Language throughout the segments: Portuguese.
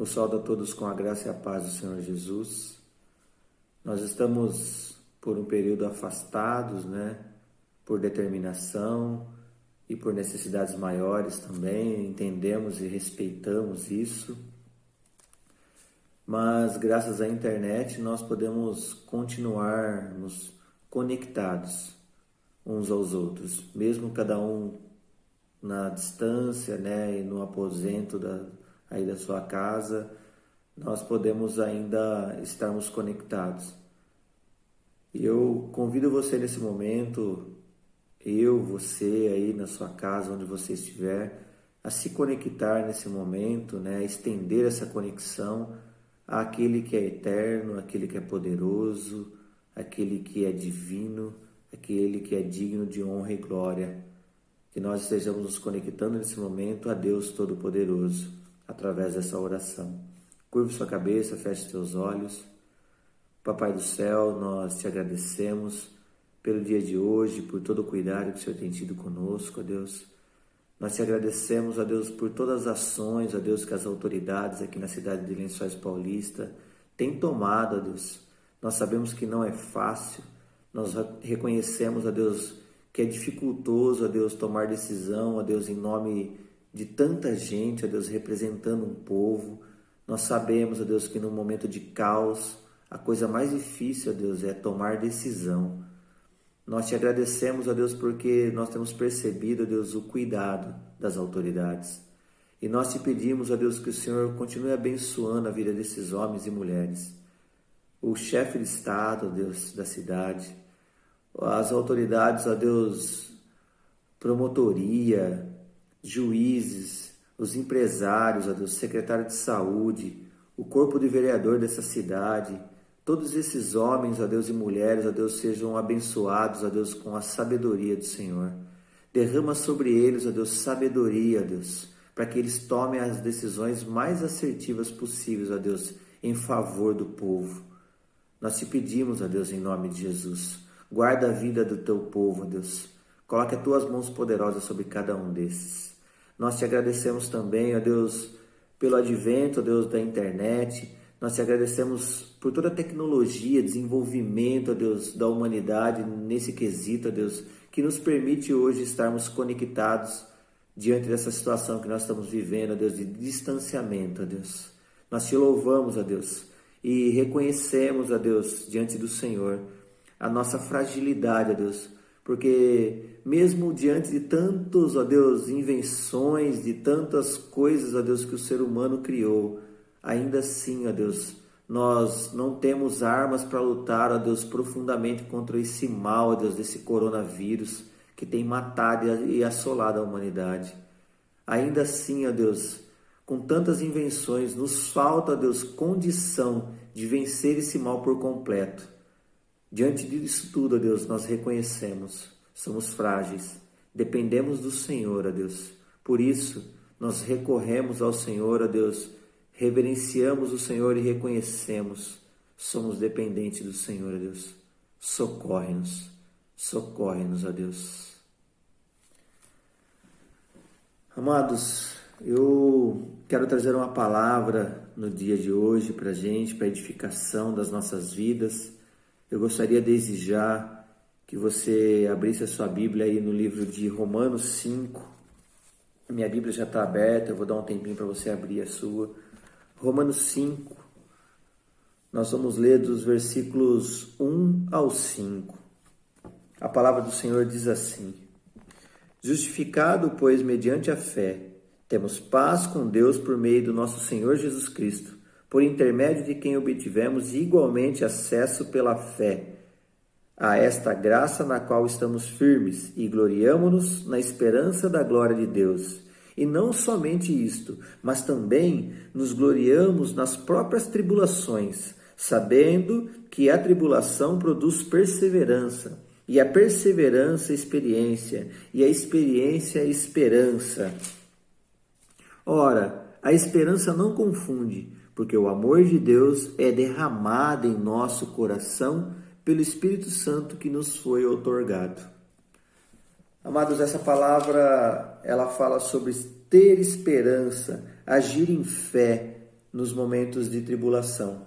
Eu saúdo a todos com a graça e a paz do Senhor Jesus. Nós estamos por um período afastados, por determinação e por necessidades maiores também, entendemos e respeitamos isso. Mas graças à internet nós podemos continuarmos conectados uns aos outros, mesmo cada um na distância, e no aposento aí da sua casa, nós podemos ainda estarmos conectados. E eu convido você nesse momento, você aí na sua casa, onde você estiver, a se conectar nesse momento, a estender essa conexão àquele que é eterno, àquele que é poderoso, àquele que é divino, aquele que é digno de honra e glória. Que nós estejamos nos conectando nesse momento a Deus Todo-Poderoso, através dessa oração. Curve sua cabeça, feche seus olhos. Papai do céu, nós te agradecemos pelo dia de hoje, por todo o cuidado que o Senhor tem tido conosco, ó Deus. Nós te agradecemos, ó Deus, por todas as ações, ó Deus, que as autoridades aqui na cidade de Lençóis Paulista têm tomado, ó Deus. Nós sabemos que não é fácil, nós reconhecemos, ó Deus, que é dificultoso, ó Deus, tomar decisão, ó Deus, em nome de tanta gente, ó Deus, representando um povo. Nós sabemos, ó Deus, que no momento de caos, a coisa mais difícil, ó Deus, é tomar decisão. Nós te agradecemos, ó Deus, porque nós temos percebido, ó Deus, o cuidado das autoridades. E nós te pedimos, ó Deus, que o Senhor continue abençoando a vida desses homens e mulheres. O chefe de Estado, ó Deus, da cidade, as autoridades, ó Deus, promotoria, juízes, os empresários, ó Deus, secretário de saúde, o corpo de vereador dessa cidade, todos esses homens, ó Deus, e mulheres, ó Deus, sejam abençoados, ó Deus, com a sabedoria do Senhor. Derrama sobre eles, ó Deus, sabedoria, ó Deus, para que eles tomem as decisões mais assertivas possíveis, ó Deus, em favor do povo. Nós te pedimos, ó Deus, em nome de Jesus, guarda a vida do teu povo, ó Deus. Coloque as tuas mãos poderosas sobre cada um desses. Nós te agradecemos também, ó Deus, pelo advento, ó Deus, da internet. Nós te agradecemos por toda a tecnologia, desenvolvimento, ó Deus, da humanidade nesse quesito, ó Deus, que nos permite hoje estarmos conectados diante dessa situação que nós estamos vivendo, ó Deus, de distanciamento, ó Deus. Nós te louvamos, ó Deus, e reconhecemos, ó Deus, diante do Senhor, a nossa fragilidade, ó Deus, porque mesmo diante de tantos, ó Deus, invenções, de tantas coisas, ó Deus, que o ser humano criou, ainda assim, ó Deus, nós não temos armas para lutar, ó Deus, profundamente contra esse mal, ó Deus, desse coronavírus que tem matado e assolado a humanidade. Ainda assim, ó Deus, com tantas invenções, nos falta, ó Deus, condição de vencer esse mal por completo. Diante disso tudo, ó Deus, nós reconhecemos, somos frágeis, dependemos do Senhor, ó Deus. Por isso, nós recorremos ao Senhor, ó Deus, reverenciamos o Senhor e reconhecemos, somos dependentes do Senhor, ó Deus. Socorre-nos, ó Deus. Amados, eu quero trazer uma palavra no dia de hoje para a gente, para a edificação das nossas vidas. Eu gostaria desde já que você abrisse a sua Bíblia aí no livro de Romanos 5. Minha Bíblia já está aberta, eu vou dar um tempinho para você abrir a sua. Romanos 5, nós vamos ler dos versículos 1 ao 5. A palavra do Senhor diz assim: Justificado, pois, mediante a fé, temos paz com Deus por meio do nosso Senhor Jesus Cristo, por intermédio de quem obtivemos igualmente acesso pela fé a esta graça na qual estamos firmes e gloriamo-nos na esperança da glória de Deus. E não somente isto, mas também nos gloriamos nas próprias tribulações, sabendo que a tribulação produz perseverança, e a perseverança experiência, e a experiência esperança. Ora, a esperança não confunde, porque o amor de Deus é derramado em nosso coração pelo Espírito Santo que nos foi outorgado. Amados, essa palavra, ela fala sobre ter esperança, agir em fé nos momentos de tribulação.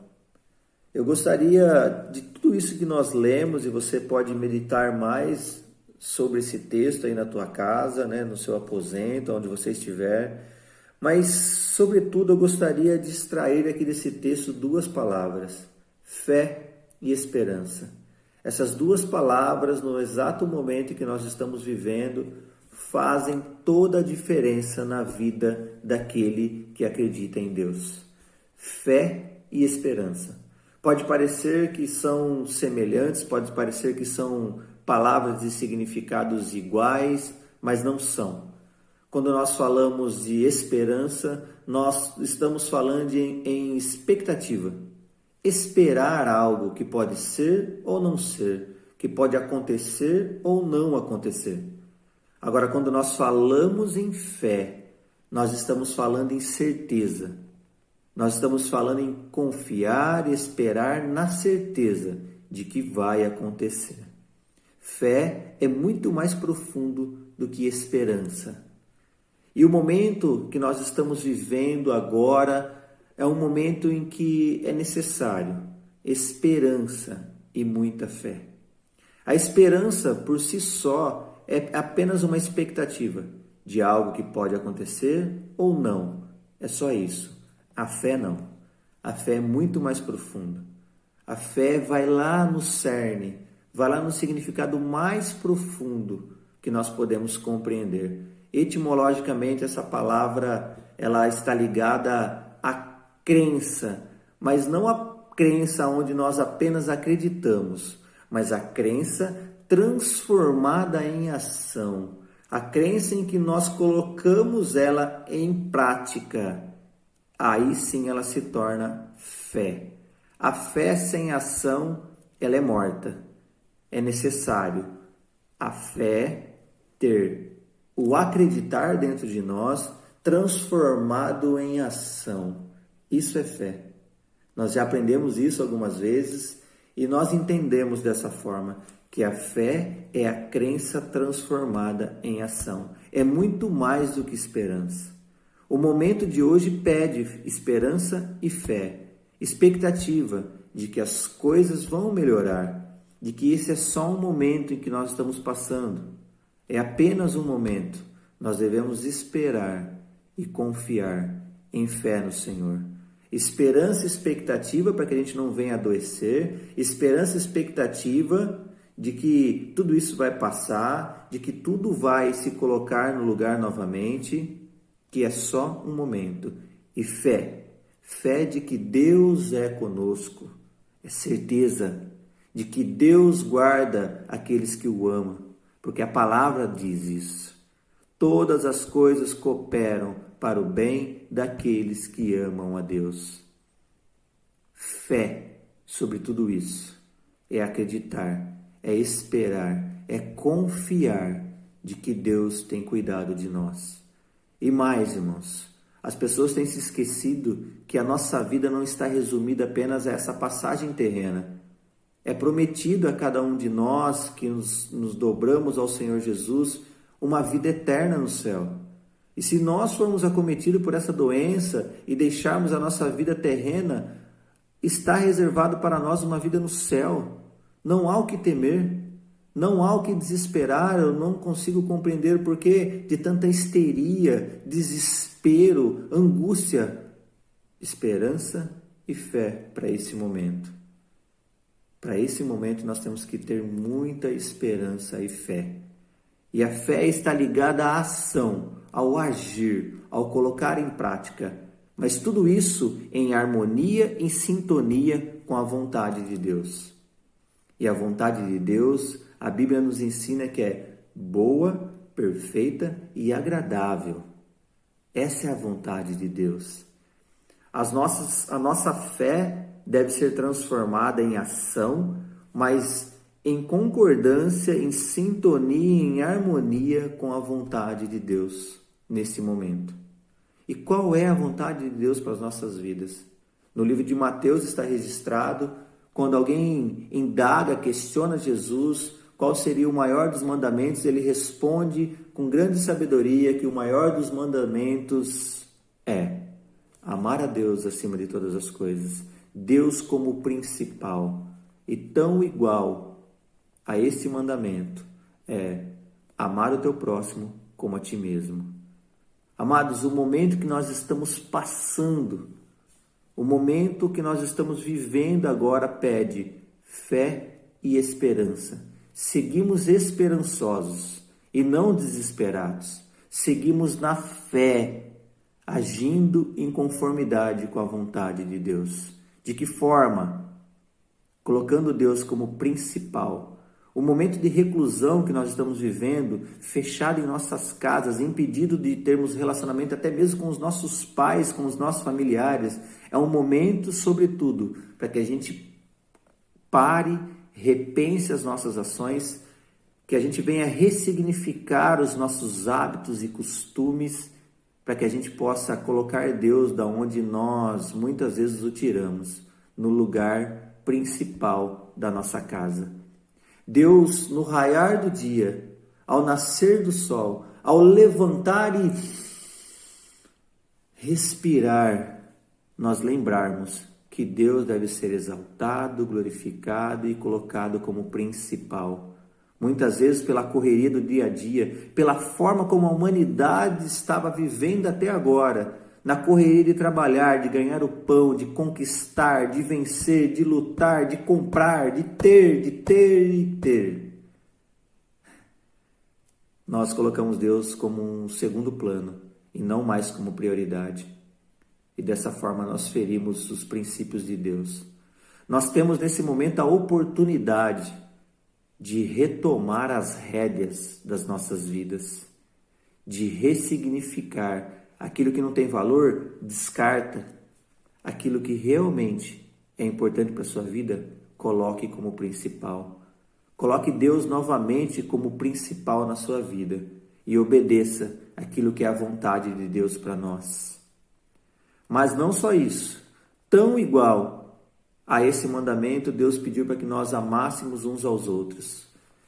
Eu gostaria de tudo isso que nós lemos, e você pode meditar mais sobre esse texto aí na tua casa, né, no seu aposento, onde você estiver. Mas, sobretudo, eu gostaria de extrair aqui desse texto duas palavras: fé e esperança. Essas duas palavras, no exato momento em que nós estamos vivendo, fazem toda a diferença na vida daquele que acredita em Deus. Fé e esperança. Pode parecer que são semelhantes, pode parecer que são palavras de significados iguais, mas não são. Quando nós falamos de esperança, nós estamos falando em expectativa. Esperar algo que pode ser ou não ser, que pode acontecer ou não acontecer. Agora, quando nós falamos em fé, nós estamos falando em certeza. Nós estamos falando em confiar e esperar na certeza de que vai acontecer. Fé é muito mais profundo do que esperança. E o momento que nós estamos vivendo agora é um momento em que é necessário esperança e muita fé. A esperança por si só é apenas uma expectativa de algo que pode acontecer ou não. É só isso. A fé não. A fé é muito mais profunda. A fé vai lá no cerne, vai lá no significado mais profundo que nós podemos compreender. Etimologicamente, essa palavra ela está ligada à crença, mas não a crença onde nós apenas acreditamos, mas a crença transformada em ação. A crença em que nós colocamos ela em prática. Aí sim ela se torna fé. A fé sem ação, ela é morta. É necessário a fé ter o acreditar dentro de nós transformado em ação. Isso é fé. Nós já aprendemos isso algumas vezes e nós entendemos dessa forma que a fé é a crença transformada em ação. É muito mais do que esperança. O momento de hoje pede esperança e fé, expectativa de que as coisas vão melhorar, de que esse é só um momento em que nós estamos passando. É apenas um momento. Nós devemos esperar e confiar em fé no Senhor. Esperança e expectativa para que a gente não venha adoecer, esperança e expectativa de que tudo isso vai passar, de que tudo vai se colocar no lugar novamente, que é só um momento. E fé de que Deus é conosco, é certeza de que Deus guarda aqueles que o amam, porque a palavra diz isso. Todas as coisas cooperam para o bem daqueles que amam a Deus. Fé sobre tudo isso é acreditar, é esperar, é confiar de que Deus tem cuidado de nós. E mais, irmãos, as pessoas têm se esquecido que a nossa vida não está resumida apenas a essa passagem terrena. É prometido a cada um de nós que nos dobramos ao Senhor Jesus uma vida eterna no céu. E se nós formos acometidos por essa doença e deixarmos a nossa vida terrena, está reservado para nós uma vida no céu. Não há o que temer. Não há o que desesperar. Eu não consigo compreender o porquê de tanta histeria, desespero, angústia. Esperança e fé para esse momento. Para esse momento nós temos que ter muita esperança e fé. E a fé está ligada à ação, ao agir, ao colocar em prática. Mas tudo isso em harmonia, em sintonia com a vontade de Deus. E a vontade de Deus, a Bíblia nos ensina que é boa, perfeita e agradável. Essa é a vontade de Deus. A nossa fé deve ser transformada em ação, mas em concordância, em sintonia, em harmonia com a vontade de Deus nesse momento. E qual é a vontade de Deus para as nossas vidas? No livro de Mateus está registrado, quando alguém indaga, questiona Jesus, qual seria o maior dos mandamentos, ele responde com grande sabedoria que o maior dos mandamentos é: Amar a Deus acima de todas as coisas. Deus como principal. E tão igual a esse mandamento é amar o teu próximo como a ti mesmo. Amados, o momento que nós estamos passando, o momento que nós estamos vivendo agora pede fé e esperança. Seguimos esperançosos e não desesperados. Seguimos na fé, agindo em conformidade com a vontade de Deus. De que forma? Colocando Deus como principal. O momento de reclusão que nós estamos vivendo, fechado em nossas casas, impedido de termos relacionamento até mesmo com os nossos pais, com os nossos familiares, é um momento, sobretudo, para que a gente pare, repense as nossas ações, que a gente venha ressignificar os nossos hábitos e costumes, para que a gente possa colocar Deus da onde nós muitas vezes o tiramos, no lugar principal da nossa casa. Deus, no raiar do dia, ao nascer do sol, ao levantar e respirar, nós lembrarmos que Deus deve ser exaltado, glorificado e colocado como principal. Muitas vezes pela correria do dia a dia, pela forma como a humanidade estava vivendo até agora, na correria de trabalhar, de ganhar o pão, de conquistar, de vencer, de lutar, de comprar, de ter e ter. Nós colocamos Deus como um segundo plano e não mais como prioridade. E dessa forma nós ferimos os princípios de Deus. Nós temos nesse momento a oportunidade de retomar as rédeas das nossas vidas, de ressignificar. Aquilo que não tem valor, descarta. Aquilo que realmente é importante para a sua vida, coloque como principal. Coloque Deus novamente como principal na sua vida e obedeça aquilo que é a vontade de Deus para nós. Mas não só isso, tão igual a esse mandamento, Deus pediu para que nós amássemos uns aos outros.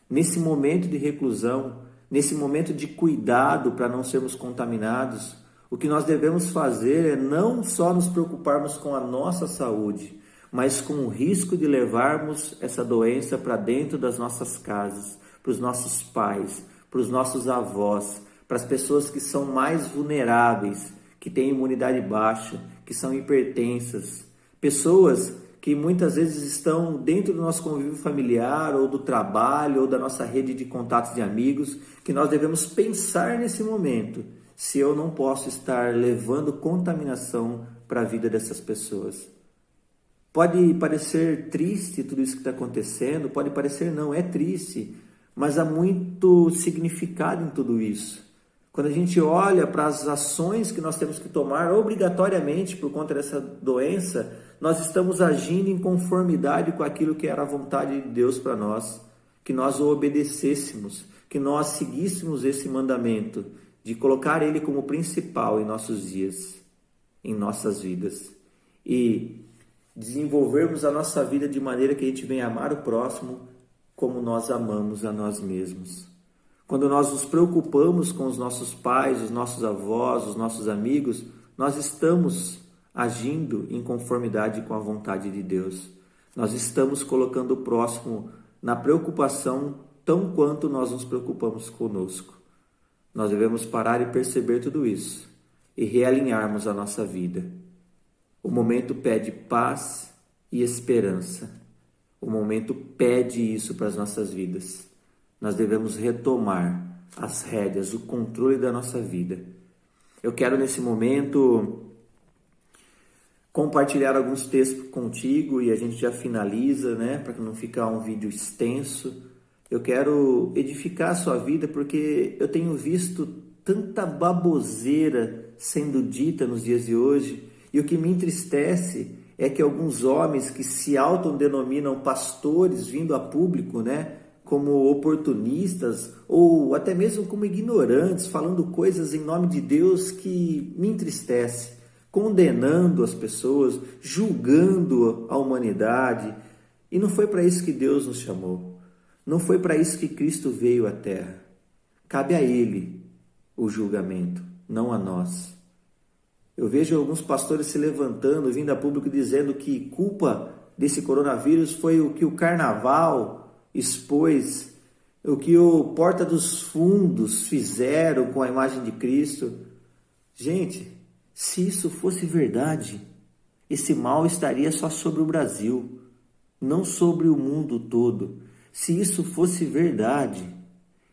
Nesse momento de reclusão, nesse momento de cuidado para não sermos contaminados, o que nós devemos fazer é não só nos preocuparmos com a nossa saúde, mas com o risco de levarmos essa doença para dentro das nossas casas, para os nossos pais, para os nossos avós, para as pessoas que são mais vulneráveis, que têm imunidade baixa, que são hipertensas, pessoas que muitas vezes estão dentro do nosso convívio familiar, ou do trabalho, ou da nossa rede de contatos de amigos, que nós devemos pensar nesse momento, se eu não posso estar levando contaminação para a vida dessas pessoas. Pode parecer triste tudo isso que está acontecendo, pode parecer não, é triste, mas há muito significado em tudo isso. Quando a gente olha para as ações que nós temos que tomar obrigatoriamente por conta dessa doença, nós estamos agindo em conformidade com aquilo que era a vontade de Deus para nós, que nós o obedecêssemos, que nós seguíssemos esse mandamento de colocar Ele como principal em nossos dias, em nossas vidas, e desenvolvermos a nossa vida de maneira que a gente venha amar o próximo como nós amamos a nós mesmos. Quando nós nos preocupamos com os nossos pais, os nossos avós, os nossos amigos, nós estamos agindo em conformidade com a vontade de Deus. Nós estamos colocando o próximo na preocupação tão quanto nós nos preocupamos conosco. Nós devemos parar e perceber tudo isso e realinharmos a nossa vida. O momento pede paz e esperança. O momento pede isso para as nossas vidas. Nós devemos retomar as rédeas, o controle da nossa vida. Eu quero nesse momento compartilhar alguns textos contigo e a gente já finaliza, né? Para não ficar um vídeo extenso. Eu quero edificar a sua vida porque eu tenho visto tanta baboseira sendo dita nos dias de hoje, e o que me entristece é que alguns homens que se autodenominam pastores vindo a público, né, como oportunistas ou até mesmo como ignorantes, falando coisas em nome de Deus que me entristece, condenando as pessoas, julgando a humanidade. E não foi para isso que Deus nos chamou. Não foi para isso que Cristo veio à Terra. Cabe a Ele o julgamento, não a nós. Eu vejo alguns pastores se levantando, vindo a público dizendo que culpa desse coronavírus foi o que o carnaval expôs, o que o Porta dos Fundos fizeram com a imagem de Cristo. Gente, se isso fosse verdade, esse mal estaria só sobre o Brasil, não sobre o mundo todo. Se isso fosse verdade,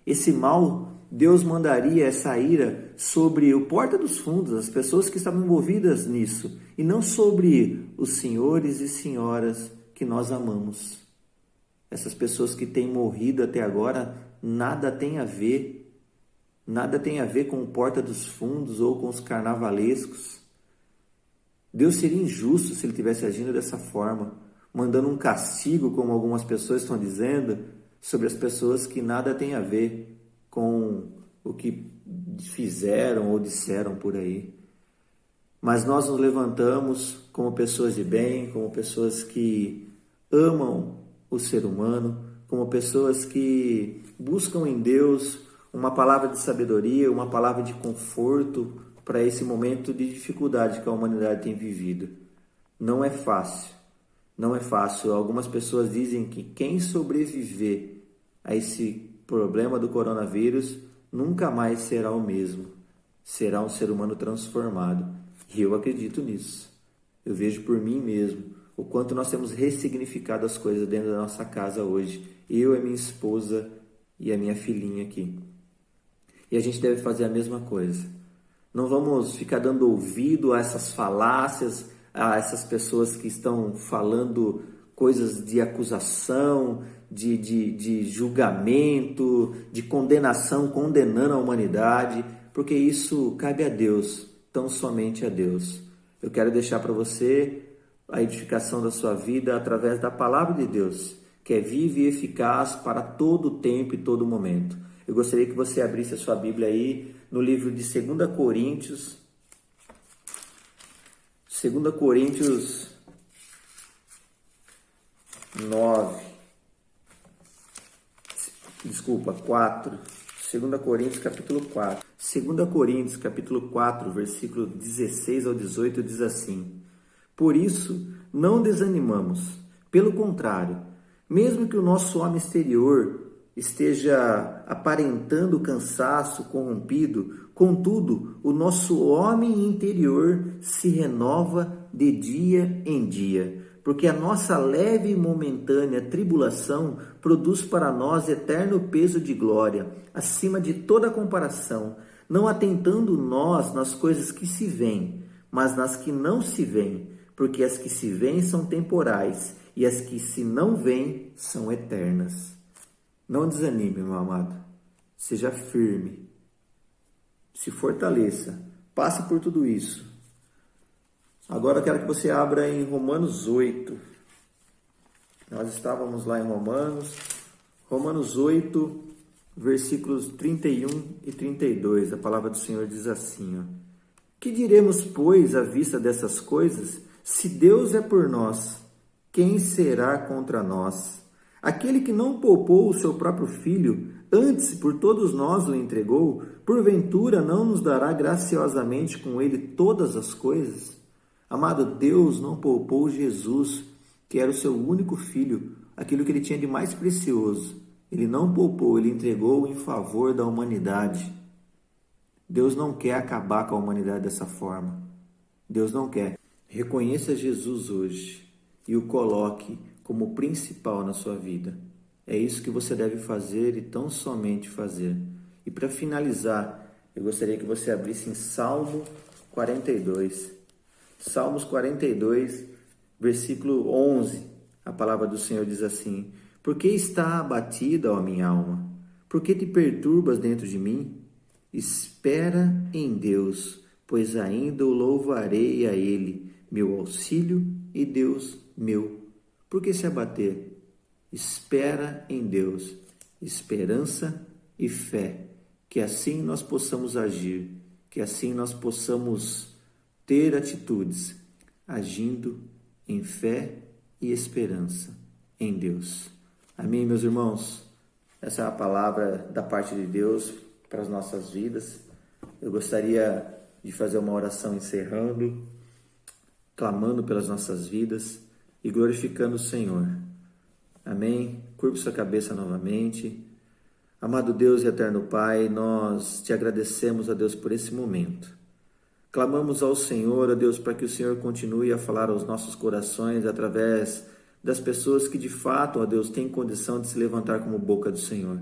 esse mal, Deus mandaria essa ira sobre o Porta dos Fundos, as pessoas que estavam envolvidas nisso, e não sobre os senhores e senhoras que nós amamos. Essas pessoas que têm morrido até agora, nada tem a ver com o Porta dos Fundos ou com os carnavalescos. Deus seria injusto se ele estivesse agindo dessa forma, mandando um castigo, como algumas pessoas estão dizendo, sobre as pessoas que nada tem a ver com o que fizeram ou disseram por aí. Mas nós nos levantamos como pessoas de bem, como pessoas que amam o ser humano, como pessoas que buscam em Deus uma palavra de sabedoria, uma palavra de conforto para esse momento de dificuldade que a humanidade tem vivido. Não é fácil, não é fácil. Algumas pessoas dizem que quem sobreviver a esse problema do coronavírus nunca mais será o mesmo, será um ser humano transformado. E eu acredito nisso. Eu vejo por mim mesmo o quanto nós temos ressignificado as coisas dentro da nossa casa hoje. Eu, a minha esposa e a minha filhinha aqui. E a gente deve fazer a mesma coisa. Não vamos ficar dando ouvido a essas falácias, a essas pessoas que estão falando coisas de acusação, de julgamento, de condenação, condenando a humanidade, porque isso cabe a Deus, tão somente a Deus. Eu quero deixar para você a edificação da sua vida através da palavra de Deus, que é viva e eficaz para todo o tempo e todo momento. Eu gostaria que você abrisse a sua Bíblia aí no livro de 2 Coríntios, 2 Coríntios 4, 2 Coríntios capítulo 4. 2 Coríntios capítulo 4, versículo 16 ao 18 diz assim: Por isso, não desanimamos, pelo contrário, mesmo que o nosso homem exterior esteja aparentando cansaço, corrompido, contudo, o nosso homem interior se renova de dia em dia, porque a nossa leve e momentânea tribulação produz para nós eterno peso de glória, acima de toda comparação, não atentando nós nas coisas que se veem, mas nas que não se veem, porque as que se veem são temporais e as que se não veem são eternas. Não desanime, meu amado. Seja firme. Se fortaleça. Passe por tudo isso. Agora eu quero que você abra em Romanos 8. Nós estávamos lá em Romanos 8, versículos 31 e 32. A palavra do Senhor diz assim, ó: Que diremos, pois, à vista dessas coisas? Se Deus é por nós, quem será contra nós? Aquele que não poupou o seu próprio filho, antes por todos nós o entregou, porventura não nos dará graciosamente com ele todas as coisas? Amado, Deus não poupou Jesus, que era o seu único filho, aquilo que ele tinha de mais precioso. Ele não poupou, ele entregou em favor da humanidade. Deus não quer acabar com a humanidade dessa forma. Deus não quer. Reconheça Jesus hoje e o coloque como principal na sua vida. É isso que você deve fazer e tão somente fazer. E para finalizar, eu gostaria que você abrisse em Salmo 42. Salmos 42, versículo 11. A palavra do Senhor diz assim: Por que está abatida, ó minha alma? Por que te perturbas dentro de mim? Espera em Deus, pois ainda o louvarei a Ele, meu auxílio e Deus meu. Por que se abater? Espera em Deus, esperança e fé, que assim nós possamos agir, que assim nós possamos ter atitudes, agindo em fé e esperança em Deus. Amém, meus irmãos? Essa é a palavra da parte de Deus para as nossas vidas. Eu gostaria de fazer uma oração encerrando, clamando pelas nossas vidas e glorificando o Senhor. Amém? Curve sua cabeça novamente. Amado Deus e eterno Pai, nós te agradecemos, ó Deus, por esse momento. Clamamos ao Senhor, ó Deus, para que o Senhor continue a falar aos nossos corações através das pessoas que de fato, ó Deus, têm condição de se levantar como boca do Senhor.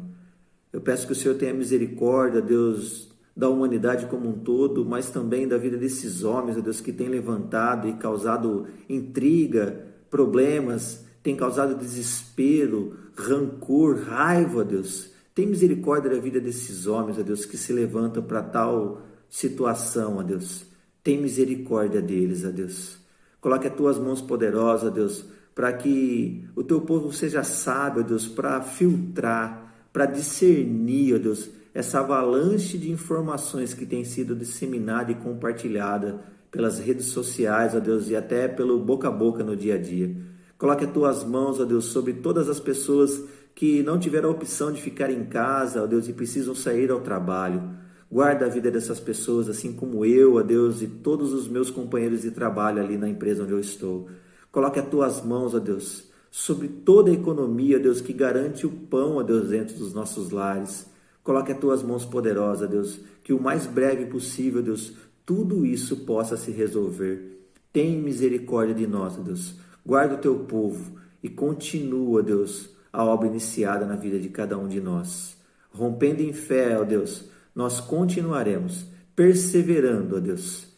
Eu peço que o Senhor tenha misericórdia, Deus, da humanidade como um todo, mas também da vida desses homens, ó Deus, que têm levantado e causado intriga, problemas, têm causado desespero, rancor, raiva, ó Deus. Tem misericórdia da vida desses homens, ó Deus, que se levantam para tal situação, ó Deus. Tem misericórdia deles, ó Deus. Coloque as tuas mãos poderosas, ó Deus, para que o teu povo seja sábio, ó Deus, para filtrar, para discernir, ó Deus, essa avalanche de informações que tem sido disseminada e compartilhada pelas redes sociais, ó Deus, e até pelo boca a boca no dia a dia. Coloque as tuas mãos, ó Deus, sobre todas as pessoas que não tiveram a opção de ficar em casa, ó Deus, e precisam sair ao trabalho. Guarda a vida dessas pessoas, assim como eu, ó Deus, e todos os meus companheiros de trabalho ali na empresa onde eu estou. Coloque as tuas mãos, ó Deus, sobre toda a economia, ó Deus, que garante o pão, ó Deus, dentro dos nossos lares. Coloque as tuas mãos poderosas, ó Deus, que o mais breve possível, ó Deus, tudo isso possa se resolver. Tem misericórdia de nós, ó Deus. Guarda o teu povo e continua, ó Deus, a obra iniciada na vida de cada um de nós. Rompendo em fé, ó Deus, nós continuaremos perseverando, ó Deus,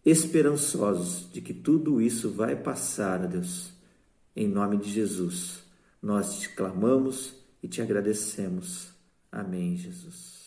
esperançosos de que tudo isso vai passar, ó Deus. Em nome de Jesus, nós te clamamos e te agradecemos. Amém, Jesus.